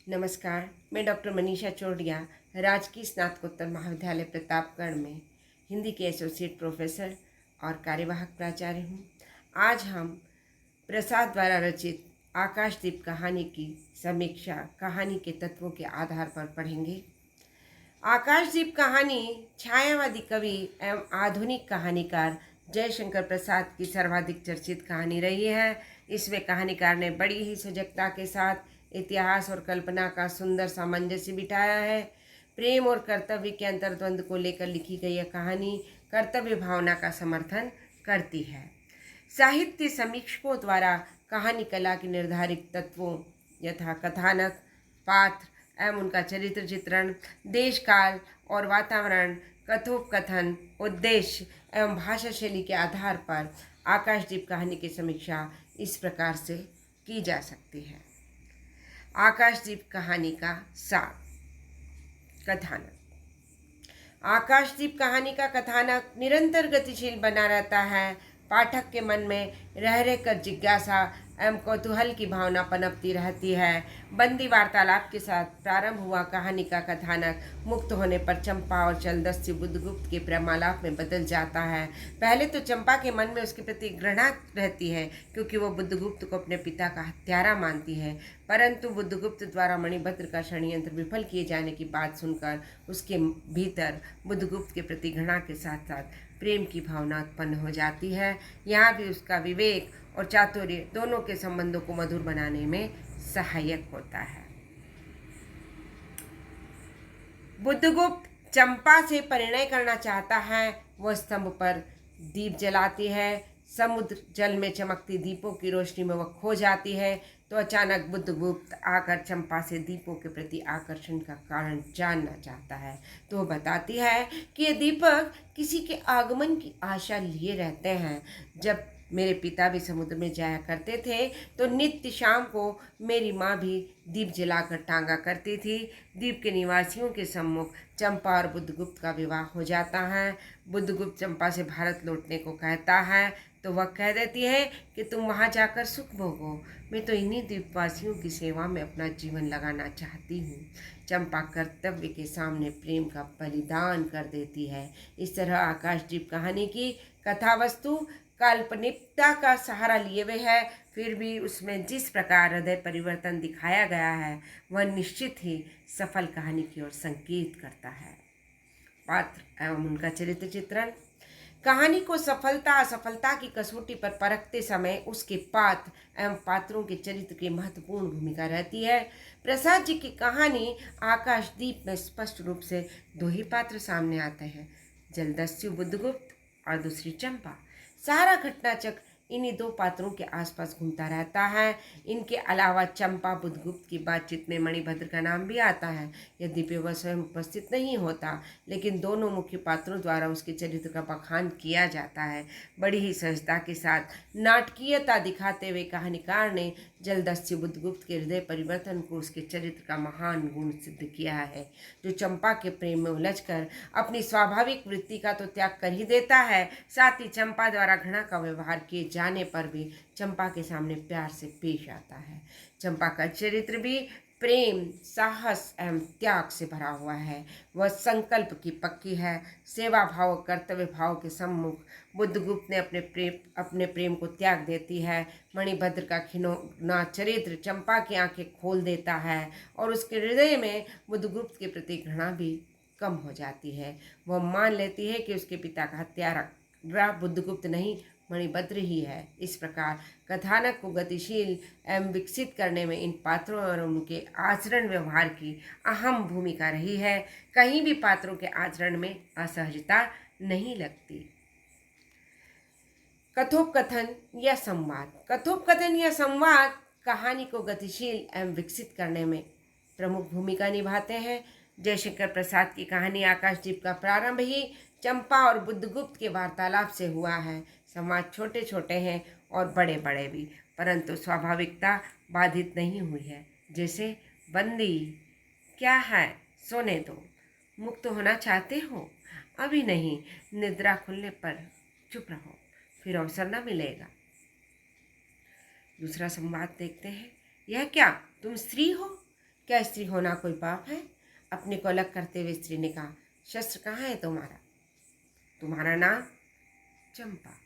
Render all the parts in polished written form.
नमस्कार, मैं डॉक्टर मनीषा चोरडिया, राजकीय स्नातकोत्तर महाविद्यालय प्रतापगढ़ में हिंदी के एसोसिएट प्रोफेसर और कार्यवाहक प्राचार्य हूँ। आज हम प्रसाद द्वारा रचित आकाशदीप कहानी की समीक्षा कहानी के तत्वों के आधार पर पढ़ेंगे। आकाशदीप कहानी छायावादी कवि एवं आधुनिक कहानीकार जयशंकर प्रसाद की सर्वाधिक चर्चित कहानी रही है। इसमें कहानीकार ने बड़ी ही सजगता के साथ इतिहास और कल्पना का सुंदर सामंजस्य बिठाया है। प्रेम और कर्तव्य के अंतर्द्वंद को लेकर लिखी गई यह कहानी कर्तव्य भावना का समर्थन करती है। साहित्य समीक्षकों द्वारा कहानी कला के निर्धारित तत्वों यथा कथानक, पात्र एवं उनका चरित्र चित्रण, देश काल और वातावरण, कथोपकथन, उद्देश्य एवं भाषा शैली के आधार पर आकाशदीप कहानी की समीक्षा इस प्रकार से की जा सकती है। आकाशदीप कहानी का सार। कथानक। आकाशदीप कहानी का कथानक निरंतर गतिशील बना रहता है। पाठक के मन में रह रहकर जिज्ञासा एवं कौतूहल की भावना पनपती रहती है। बंदी वार्तालाप के साथ प्रारंभ हुआ कहानी का कथानक मुक्त होने पर चंपा और चलदस्यु बुद्धगुप्त के प्रेमालाप में बदल जाता है। पहले तो चंपा के मन में उसके प्रति घृणा रहती है, क्योंकि वो बुद्धगुप्त को अपने पिता का हत्यारा मानती है। परंतु बुद्धगुप्त द्वारा मणिभद्र का षड्यंत्र विफल किए जाने की बात सुनकर उसके भीतर बुद्धगुप्त के प्रति घृणा के साथ साथ प्रेम की भावना उत्पन्न हो जाती है। यहाँ भी उसका विवेक और चातुर्य दोनों के संबंधों को मधुर बनाने में सहायक होता है। बुद्धगुप्त चंपा से परिणय करना चाहता है। वह स्तंभ पर दीप जलाती है। समुद्र जल में चमकती दीपों की रोशनी में वह खो जाती है तो अचानक बुद्धगुप्त आकर चंपा से दीपों के प्रति आकर्षण का कारण जानना चाहता है। तो वह बताती है कि ये दीपक किसी के आगमन की आशा लिए रहते हैं। जब मेरे पिता भी समुद्र में जाया करते थे तो नित्य शाम को मेरी माँ भी दीप जलाकर टांगा करती थी। द्वीप के निवासियों के सम्मुख चंपा और बुद्धगुप्त का विवाह हो जाता है। बुद्धगुप्त चंपा से भारत लौटने को कहता है तो वह कह देती है कि तुम वहाँ जाकर सुख भोगो, मैं तो इन्हीं द्वीपवासियों की सेवा में अपना जीवन लगाना चाहती हूँ। चंपा कर्तव्य के सामने प्रेम का बलिदान कर देती है। इस तरह आकाशदीप कहानी की कथा वस्तु काल्पनिकता का सहारा लिए हुए है, फिर भी उसमें जिस प्रकार हृदय परिवर्तन दिखाया गया है वह निश्चित ही सफल कहानी की ओर संकेत करता है। पात्र एवं उनका चरित्र चित्रण। कहानी को सफलता असफलता की कसौटी पर परखते समय उसके पात्र एवं पात्रों के चरित्र की महत्वपूर्ण भूमिका रहती है। प्रसाद जी की कहानी आकाशदीप में स्पष्ट रूप से दो ही पात्र सामने आते हैं, जलदस्यु बुद्धगुप्त और दूसरी चंपा। सारा घटनाचक्र इन्हीं दो पात्रों के आसपास घूमता रहता है। इनके अलावा चंपा बुद्धगुप्त की बातचीत में मणिभद्र का नाम भी आता है। यद्यपि वह स्वयं उपस्थित नहीं होता, लेकिन दोनों मुख्य पात्रों द्वारा उसके चरित्र का बखान किया जाता है। बड़ी ही सहजता के साथ नाटकीयता दिखाते हुए कहानीकार ने जलदस्यु बुद्धगुप्त के हृदय परिवर्तन को उसके चरित्र का महान गुण सिद्ध किया है, जो चंपा के प्रेम में उलझकर अपनी स्वाभाविक वृत्ति का तो त्याग कर ही देता है, साथ ही चंपा द्वारा घृणा का व्यवहार किए जाने पर भी चंपा के सामने प्यार से पेश आता है। चंपा का चरित्र भी प्रेम, साहस एवं त्याग से भरा हुआ है। वह संकल्प की पक्की है। सेवा भाव और कर्तव्य भाव के सम्मुख बुद्धगुप्त ने अपने प्रेम को त्याग देती है। मणिभद्र का खिलौना चरित्र चंपा की आंखें खोल देता है और उसके हृदय में बुद्धगुप्त के प्रति घृणा भी कम हो जाती है। वह मान लेती है कि उसके पिता का हत्यारा बुद्धगुप्त नहीं, मणिभद्र ही है। इस प्रकार कथानक को गतिशील एवं विकसित करने में इन पात्रों और उनके आचरण व्यवहार की अहम भूमिका रही है। कहीं भी पात्रों के आचरण में असहजता नहीं लगती। कथोपकथन या संवाद। कथोपकथन या संवाद कहानी को गतिशील एवं विकसित करने में प्रमुख भूमिका निभाते हैं। जयशंकर प्रसाद की कहानी आकाशदीप का प्रारंभ ही चंपा और बुद्धगुप्त के वार्तालाप से हुआ है। संवाद छोटे छोटे हैं और बड़े बड़े भी, परंतु स्वाभाविकता बाधित नहीं हुई है। जैसे, बंदी, क्या है, सोने दो, मुक्त होना चाहते हो? अभी नहीं, निद्रा खुलने पर चुप रहो, फिर अवसर न मिलेगा। दूसरा संवाद देखते हैं। यह क्या, तुम स्त्री हो? क्या स्त्री होना कोई पाप है? अपने को अलग करते हुए स्त्री ने कहा, शस्त्र कहाँ है तुम्हारा? तुम्हारा नाम चंपा।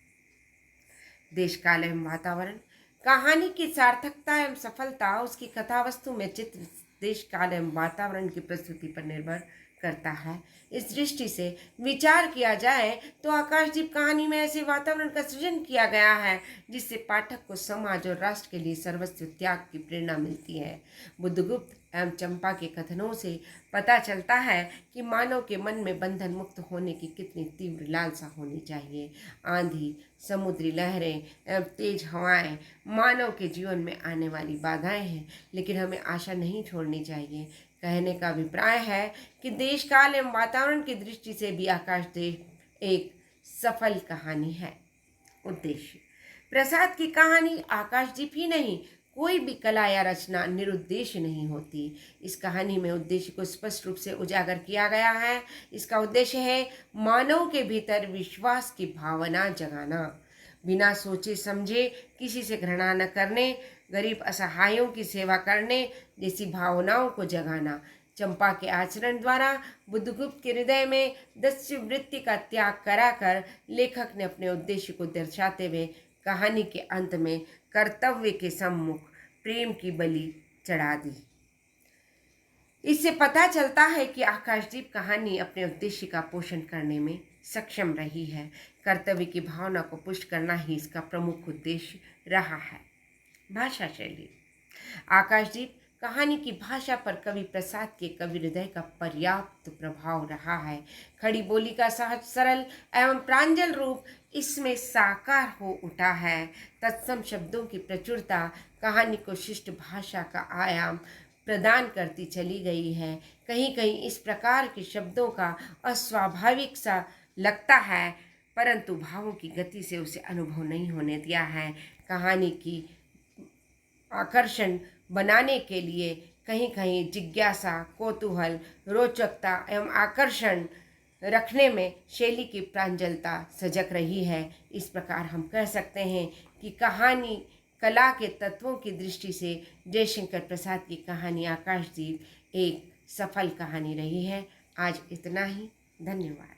देश काल एवं वातावरण। कहानी की सार्थकता एवं सफलता उसकी कथा वस्तु में चित्र देश काल एवं वातावरण की प्रस्तुति पर निर्भर करता है। इस दृष्टि से विचार किया जाए तो आकाशदीप कहानी में ऐसे वातावरण का सृजन किया गया है जिससे पाठक को समाज और राष्ट्र के लिए सर्वस्व त्याग की प्रेरणा मिलती है। बुद्धगुप्त एवं चंपा के कथनों से पता चलता है कि मानव के मन में बंधन मुक्त होने की कितनी तीव्र लालसा होनी चाहिए। आंधी, समुद्री लहरें एवं तेज हवाएं मानव के जीवन में आने वाली बाधाएं हैं, लेकिन हमें आशा नहीं छोड़नी चाहिए। कहने का अभिप्राय है कि देश काल एवं वातावरण की दृष्टि से भी आकाशदीप एक सफल कहानी है। उद्देश्य। प्रसाद की कहानी आकाशदीप ही नहीं, कोई भी कला या रचना निरुद्देश्य नहीं होती। इस कहानी में उद्देश्य को स्पष्ट रूप से उजागर किया गया है। इसका उद्देश्य है मानव के भीतर विश्वास की भावना जगाना, बिना सोचे समझे किसी से घृणा न करने, गरीब असहायों की सेवा करने जैसी भावनाओं को जगाना। चंपा के आचरण द्वारा बुद्धगुप्त के हृदय में दस्यु वृत्ति का त्याग कराकर लेखक ने अपने उद्देश्य को दर्शाते हुए कहानी के अंत में कर्तव्य के सम्मुख प्रेम की बलि चढ़ा दी। इससे पता चलता है कि आकाशदीप कहानी अपने उद्देश्य का पोषण करने में सक्षम रही है। कर्तव्य की भावना को पुष्ट करना ही इसका प्रमुख उद्देश्य रहा है। भाषा शैली। आकाशदीप कहानी की भाषा पर कवि प्रसाद के कवि हृदय का पर्याप्त प्रभाव रहा है। खड़ी बोली का सहज, सरल एवं प्रांजल रूप इसमें साकार हो उठा है। तत्सम शब्दों की प्रचुरता कहानी को शिष्ट भाषा का आयाम प्रदान करती चली गई है। कहीं कहीं इस प्रकार के शब्दों का अस्वाभाविक सा लगता है, परंतु भावों की गति से उसे अनुभव नहीं होने दिया है। कहानी की आकर्षण बनाने के लिए कहीं कहीं जिज्ञासा, कौतूहल, रोचकता एवं आकर्षण रखने में शैली की प्रांजलता सजग रही है। इस प्रकार हम कह सकते हैं कि कहानी कला के तत्वों की दृष्टि से जयशंकर प्रसाद की कहानी आकाशदीप एक सफल कहानी रही है। आज इतना ही। धन्यवाद।